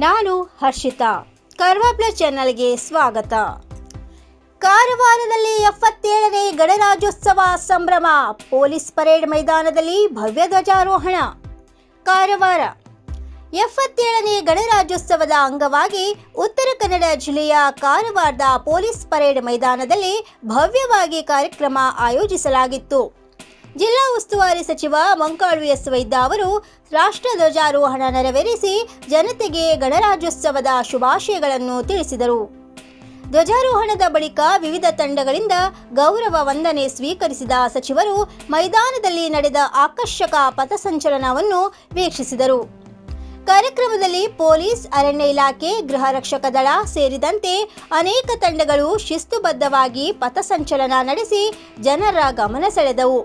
ನಾನು ಹರ್ಷಿತಾ. ಕಾರ್ವಾರ್ ಪ್ಲಸ್ ಚಾನೆಲ್ಗೆ ಸ್ವಾಗತ. ಕಾರವಾರದಲ್ಲಿ 77ನೇ ಗಣರಾಜ್ಯೋತ್ಸವ ಸಂಭ್ರಮ. ಪೊಲೀಸ್ ಪರೇಡ್ ಮೈದಾನದಲ್ಲಿ ಭವ್ಯ ಧ್ವಜಾರೋಹಣ. ಕಾರವಾರ 77ನೇ ಗಣರಾಜ್ಯೋತ್ಸವದ ಅಂಗವಾಗಿ ಉತ್ತರ ಕನ್ನಡ ಜಿಲ್ಲೆಯ ಕಾರವಾರದ ಪೊಲೀಸ್ ಪರೇಡ್ ಮೈದಾನದಲ್ಲಿ ಭವ್ಯವಾಗಿ ಕಾರ್ಯಕ್ರಮ ಆಯೋಜಿಸಲಾಗಿತ್ತು. ಜಿಲ್ಲಾ ಉಸ್ತುವಾರಿ ಸಚಿವ ಮಂಕಾಳು ಎಸ್ ವೈದ್ಯ ಅವರು ರಾಷ್ಟ್ರ ಧ್ವಜಾರೋಹಣ ನೆರವೇರಿಸಿ ಜನತೆಗೆ ಗಣರಾಜ್ಯೋತ್ಸವದ ಶುಭಾಶಯಗಳನ್ನು ತಿಳಿಸಿದರು. ಧ್ವಜಾರೋಹಣದ ಬಳಿಕ ವಿವಿಧ ತಂಡಗಳಿಂದ ಗೌರವ ವಂದನೆ ಸ್ವೀಕರಿಸಿದ ಸಚಿವರು ಮೈದಾನದಲ್ಲಿ ನಡೆದ ಆಕರ್ಷಕ ಪಥಸಂಚಲನವನ್ನು ವೀಕ್ಷಿಸಿದರು. ಕಾರ್ಯಕ್ರಮದಲ್ಲಿ ಪೊಲೀಸ್, ಅರಣ್ಯ ಇಲಾಖೆ, ಗೃಹ ರಕ್ಷಕ ದಳ ಸೇರಿದಂತೆ ಅನೇಕ ತಂಡಗಳು ಶಿಸ್ತುಬದ್ಧವಾಗಿ ಪಥಸಂಚಲನ ನಡೆಸಿ ಜನರ ಗಮನ ಸೆಳೆದವು.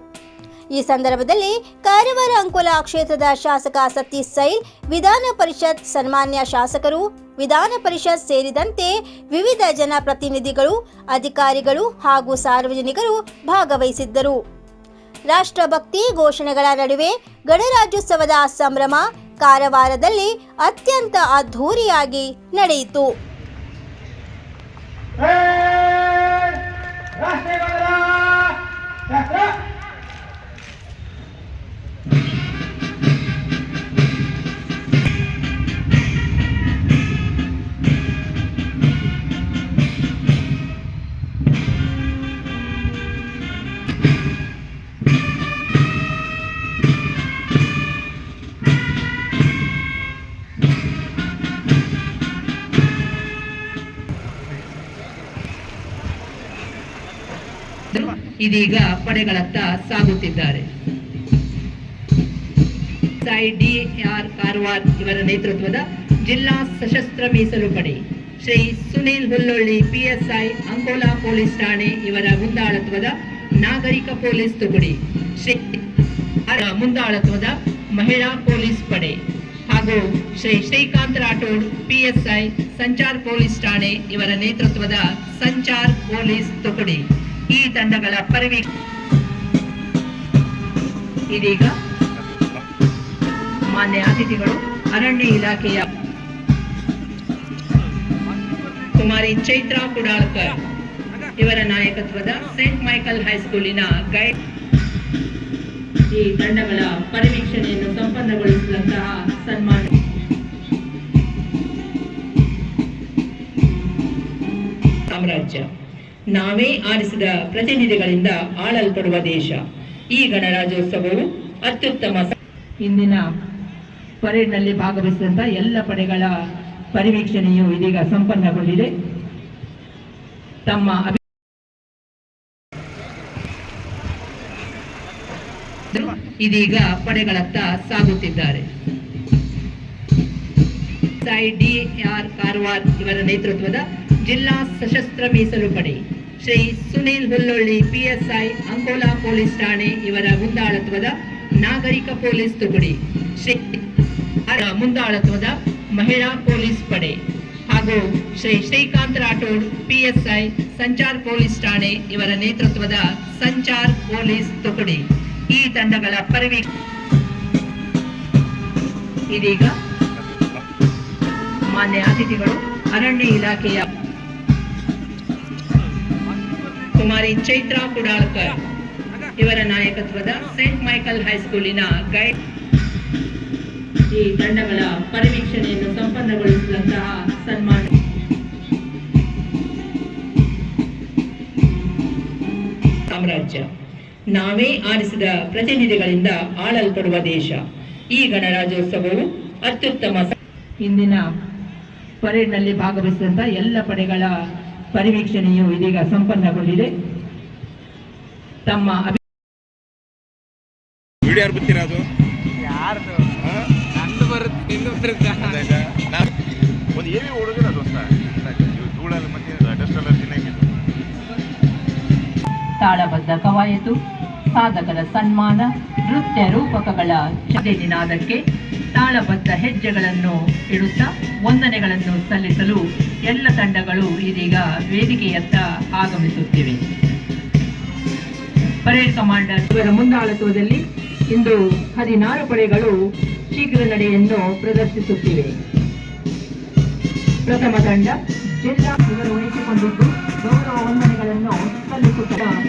ಈ ಸಂದರ್ಭದಲ್ಲಿ ಕಾರವಾರ ಅಂಕೋಲಾ ಕ್ಷೇತ್ರದ ಶಾಸಕ ಸತೀಶ್ ಸೈಲ್, ವಿಧಾನ ಪರಿಷತ್ ಸನ್ಮಾನ್ಯ ಶಾಸಕರು, ವಿಧಾನ ಪರಿಷತ್ ಸೇರಿದಂತೆ ವಿವಿಧ ಜನಪ್ರತಿನಿಧಿಗಳು, ಅಧಿಕಾರಿಗಳು ಹಾಗೂ ಸಾರ್ವಜನಿಕರು ಭಾಗವಹಿಸಿದ್ದರು. ರಾಷ್ಟ್ರಭಕ್ತಿ ಘೋಷಣೆಗಳ ನಡುವೆ ಗಣರಾಜ್ಯೋತ್ಸವದ ಸಂಭ್ರಮ ಕಾರವಾರದಲ್ಲಿ ಅತ್ಯಂತ ಅದ್ಧೂರಿಯಾಗಿ ನಡೆಯಿತು. ಇದೀಗ ಪಡೆಗಳತ್ತ ಸಾಗುತ್ತಿದ್ದಾರೆ. ಡಿಆರ್ ಕಾರವಾರ್ ಇವರ ನೇತೃತ್ವದ ಜಿಲ್ಲಾ ಸಶಸ್ತ್ರ ಮೀಸಲು ಪಡೆ, ಶ್ರೀ ಸುನೀಲ್ ಹುಲ್ಲೊಳ್ಳಿ PSI ಅಂಕೋಲಾ ಪೊಲೀಸ್ ಠಾಣೆ ಇವರ ಮುಂದಾಳತ್ವದ ನಾಗರಿಕ ಪೊಲೀಸ್ ತುಕಡಿ, ಶ್ರೀ ಮುಂದಾಳತ್ವದ ಮಹಿಳಾ ಪೊಲೀಸ್ ಪಡೆ ಹಾಗೂ ಶ್ರೀ ಶ್ರೀಕಾಂತ್ ರಾಠೋಡ್ PSI ಸಂಚಾರ್ ಪೊಲೀಸ್ ಠಾಣೆ ಇವರ ನೇತೃತ್ವದ ಸಂಚಾರ್ ಪೊಲೀಸ್ ತುಕಡಿ ಈ ತಂಡಗಳ ಇದೀಗ ಮಾನ್ಯ ಅತಿಥಿಗಳು ಅರಣ್ಯ ಇಲಾಖೆಯ ಕುಮಾರಿ ಚೈತ್ರಾ ಕುಡಾಳ್ಕರ್ ಇವರ ನಾಯಕತ್ವದ ಸೇಂಟ್ ಮೈಕಲ್ ಹೈಸ್ಕೂಲಿನ ಗೈಡ್ ಈ ತಂಡಗಳ ಪರಿವೀಕ್ಷಣೆಯನ್ನು ಸಂಪನ್ನಗೊಳಿಸಿದಂತಹ ಸನ್ಮಾನ ಸಾಮ್ರಾಜ್ಯ ನಾವೇ ಆರಿಸಿದ ಪ್ರತಿನಿಧಿಗಳಿಂದ ಆಳಲ್ಪಡುವ ದೇಶ. ಈ ಗಣರಾಜ್ಯೋತ್ಸವವು ಅತ್ಯುತ್ತಮ. ಇಂದಿನ ಪರೇಡ್ನಲ್ಲಿ ಭಾಗವಹಿಸಿದಂತಹ ಎಲ್ಲ ಪಡೆಗಳ ಪರಿವೀಕ್ಷಣೆಯು ಇದೀಗ ಸಂಪನ್ನಗೊಂಡಿದೆ. ತಮ್ಮ ಇದೀಗ ಪಡೆಗಳತ್ತ ಸಾಗುತ್ತಿದ್ದಾರೆ. ಡಿಆರ್ ಕಾರವಾರ್ ಇವರ ನೇತೃತ್ವದ ಜಿಲ್ಲಾ ಸಶಸ್ತ್ರ ಮೀಸಲು ಪಡೆ, ಶ್ರೀ ಸುನೀಲ್ ಹುಲ್ಲೊಳ್ಳಿ PSI ಅಂಕೋಲಾ ಪೊಲೀಸ್ ಠಾಣೆ ಇವರ ಮುಂದಾಳತ್ವದ ನಾಗರಿಕ ಪೊಲೀಸ್ ತುಕಡಿ, ಶ್ರೀ ಮುಂದಾಳತ್ವದ ಮಹಿಳಾ ಪೊಲೀಸ್ ಪಡೆ ಹಾಗೂ ಶ್ರೀ ಶ್ರೀಕಾಂತ್ ರಾಠೋಡ್ PSI ಸಂಚಾರ್ ಪೊಲೀಸ್ ಠಾಣೆ ಇವರ ನೇತೃತ್ವದ ಸಂಚಾರ್ ಪೊಲೀಸ್ ತುಕಡಿ ಈ ತಂಡಗಳ ಇದೀಗ ಮಾನ್ಯ ಅತಿಥಿಗಳು ಅರಣ್ಯ ಇಲಾಖೆಯ ಕುಮಾರಿ ಚೈತ್ರಾ ಕುಡಾಳ್ಕರ್ ಇವರ ನಾಯಕತ್ವದ ಸೇಂಟ್ ಮೈಕಲ್ ಹೈಸ್ಕೂಲಿನ ಗೈಡ್ ಈ ತಂಡಗಳ ಪರಿವೀಕ್ಷಣೆಯನ್ನು ಸಂಪನ್ನಗೊಳಿಸಿದಂತಹ ಸನ್ಮಾನ ಸಾಮ್ರಾಜ್ಯ ನಾವೇ ಆರಿಸಿದ ಪ್ರತಿನಿಧಿಗಳಿಂದ ಆಳಲ್ಪಡುವ ದೇಶ. ಈ ಗಣರಾಜ್ಯೋತ್ಸವವು ಅತ್ಯುತ್ತಮ. ಇಂದಿನ ಪರೇಡ್ನಲ್ಲಿ ಭಾಗವಹಿಸಿದಂತಹ ಎಲ್ಲ ಪಡೆಗಳ ಪರಿವೀಕ್ಷಣೆಯು ಇದೀಗ ಸಂಪನ್ನಗೊಂಡಿದೆ. ತಮ್ಮ ತಾಳಬದ್ಧ ಕವಾಯತು, ಸಾಧಕರ ಸನ್ಮಾನ, ನೃತ್ಯ ರೂಪಕಗಳ ನಿನಾದಕ್ಕೆ ತಾಳಬದ್ಧ ಹೆಜ್ಜೆಗಳನ್ನು ಇಡುತ್ತಾ ವಂದನೆಗಳನ್ನು ಸಲ್ಲಿಸಲು ಎಲ್ಲ ತಂಡಗಳು ಇದೀಗ ವೇದಿಕೆಯತ್ತ ಆಗಮಿಸುತ್ತಿವೆ. ಪರೇಡ್ ಕಮಾಂಡರ್ ಇವರ ಮುಂದಾಳತ್ವದಲ್ಲಿ ಇಂದು 16 ಪಡೆಗಳು ಶೀಘ್ರ ನಡೆಯನ್ನು ಪ್ರದರ್ಶಿಸುತ್ತಿವೆ. ಪ್ರಥಮ ತಂಡ ಜಿಲ್ಲಾ ಇವರು ವಹಿಸಿಕೊಂಡಿದ್ದು ಗೌರವ ವಂದನೆಗಳನ್ನು ಸಲ್ಲಿಸುತ್ತಾರೆ.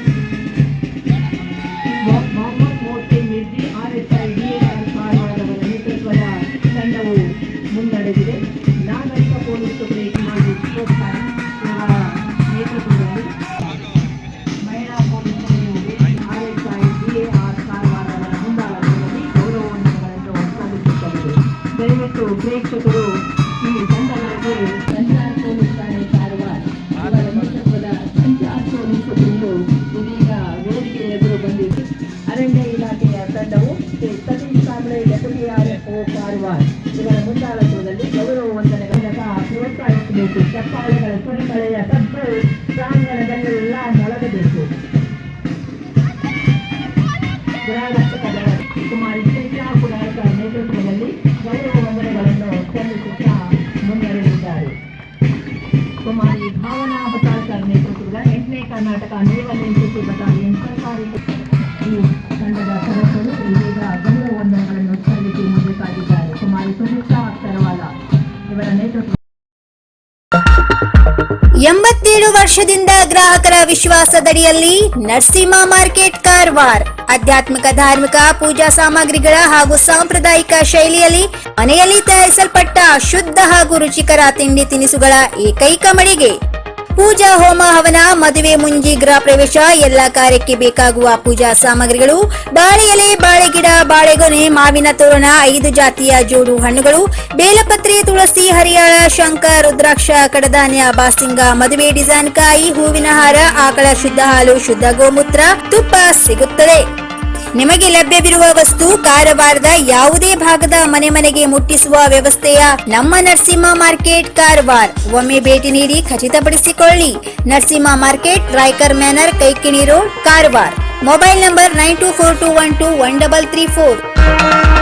ಮೊಹಮ್ಮದ್ ಮೋಹಸಿನ್ ಮಿರ್ಜಿ RSI DAR ಕಾರವಾರದವರ ನೇತೃತ್ವದ ತಂಡವು ಮುನ್ನಡೆದಿದೆ. ನಾಗರಿಕ ಪೊಲೀಸ್ ತುಕಡಿ ಇವರ ನೇತೃತ್ವದಲ್ಲಿ ಮಹಿಳಾ ಪೊಲೀಸ್ ತುಕಡಿಯು RSI DAR ಕಾರವಾರದವರ ಮುಂದಾಳತ್ವದಲ್ಲಿ ಗೌರವ ವಂದನೆಗಳನ್ನು ಸಲ್ಲಿಸುತ್ತದೆ. ದಯವಿಟ್ಟು ಪ್ರೇಕ್ಷಕರು ಈ ತಂಡಗಳಿಗೆ ಸಂಚಾರ್ ಪೊಲೀಸ್ ಠಾಣೆ ಕಾರವಾರ ಇವರ ನೇತೃತ್ವದ ಸಂಚಾರ್ ಪೊಲೀಸ್ ತುಕಡಿಯು ಇದೀಗ ವೇದಿಕೆ ಎದುರು ಬಂದಿದೆ. ಅರಣ್ಯ ಇಲಾಖೆಯ ತಂಡವು ಶ್ರೀ ಸತೀಶ್ ಕಾಂಬ್ಳೆ ಡೆಪ್ಯೂಟಿ RFO ಕಾರವಾರ ಇವರ ಮುಂದಾಳತ್ವದಲ್ಲಿ ಗೌರವ ವಂದನೆಗಳನ್ನು ಪ್ರೋತ್ಸಾಹಿಸಬೇಕು. ಚಪ್ಪಾಳೆಗಳ ಸುರಿಮಳೆಯ ಸದ್ದು ಪ್ರಾಂಗಣದಲ್ಲೆಲ್ಲ ಮೊಳಗಬೇಕು. ಗೃಹರಕ್ಷಕರ ಕುಮಾರಿ ಚೈತ್ರಾ ಕುಡಾಳ್ಕರ್ ನೇತೃತ್ವದಲ್ಲಿ ಗೌರವ ವಂದನೆಗಳನ್ನು ಸಲ್ಲಿಸುತ್ತಾ ಮುನ್ನಡೆದಿದ್ದಾರೆ. ಕುಮಾರಿ ಭಾವನಾ ಹೊಸಾಳ್ಕರ್ ನೇತೃತ್ವದ 8ನೇ ಕರ್ನಾಟಕ ನೇವಲ್ ಎನ್ಸಿಸಿ ಬಟಾಲಿಯನ್ ಸರ್ಕಾರಿ ಈ ತಂಡದ ಸದಸ್ಯರು ಇದೀಗ ಗೌರವ ವಂದನೆಗಳನ್ನು ಸಲ್ಲಿಸಿ ಮುಂದೆ ಸಾಗಿದ್ದಾರೆ. ಕುಮಾರಿ ಸುಮಿತ್ರಾ ಅಕ್ಷರವಾಲ ಇವರ ನೇತೃತ್ವ 87 ವರ್ಷದಿಂದ ಗ್ರಾಹಕರ ವಿಶ್ವಾಸದಡಿಯಲ್ಲಿ ನರಸಿಂಹ ಮಾರ್ಕೆಟ್ ಕಾರವಾರ ಆಧ್ಯಾತ್ಮಿಕ ಧಾರ್ಮಿಕ ಪೂಜಾ ಸಾಮಗ್ರಿಗಳ ಹಾಗೂ ಸಾಂಪ್ರದಾಯಿಕ ಶೈಲಿಯಲ್ಲಿ ಮನೆಯಲ್ಲಿ ತಯಾರಿಸಲ್ಪಟ್ಟ ಶುದ್ಧ ಹಾಗೂ ರುಚಿಕರ ತಿಂಡಿ ತಿನಿಸುಗಳ ಏಕೈಕ ಮಳಿಗೆ. ಪೂಜಾ ಹೋಮ ಹವನ ಮದುವೆ ಮುಂಜಿ ಗೃಹ ಪ್ರವೇಶ ಎಲ್ಲ ಕಾರ್ಯಕ್ಕೆ ಬೇಕಾಗುವ ಪೂಜಾ ಸಾಮಗ್ರಿಗಳು, ಬಾಳೆ ಎಲೆ, ಬಾಳೆಗಿಡ, ಬಾಳೆಗೊನೆ, ಮಾವಿನ ತೋರಣ, 5 ಜಾತಿಯ ಜೋಡು ಹಣ್ಣುಗಳು, ಬೇಲಪತ್ರೆ, ತುಳಸಿ, ಹರಿಯಾಳ, ಶಂಖ, ರುದ್ರಾಕ್ಷ, ಕಡಧಾನ್ಯ, ಬಾಸಿಂಗ, ಮದುವೆ ಡಿಸೈನ್ ಕಾಯಿ, ಹೂವಿನ ಹಾರ, ಆಕಳ ಶುದ್ಧ ಹಾಲು, ಶುದ್ಧ ಗೋಮೂತ್ರ, ತುಪ್ಪ ಸಿಗುತ್ತದೆ. ನಿಮಗೆ ಲಭ್ಯವಿರುವ ವಸ್ತು ಕಾರವಾರದ ಯಾವುದೇ ಭಾಗದ ಮನೆಗೆ ಮುಟ್ಟಿಸುವ ವ್ಯವಸ್ಥೆಯ ನಮ್ಮ ನರಸಿಂಹ ಮಾರ್ಕೆಟ್ ಕಾರವಾರ. ಒಮ್ಮೆ ಭೇಟಿ ನೀಡಿ ಖಚಿತಪಡಿಸಿಕೊಳ್ಳಿ. Narasimha market, Raikar manner, Kaikini road, Karwar. Mobile number 9242121334.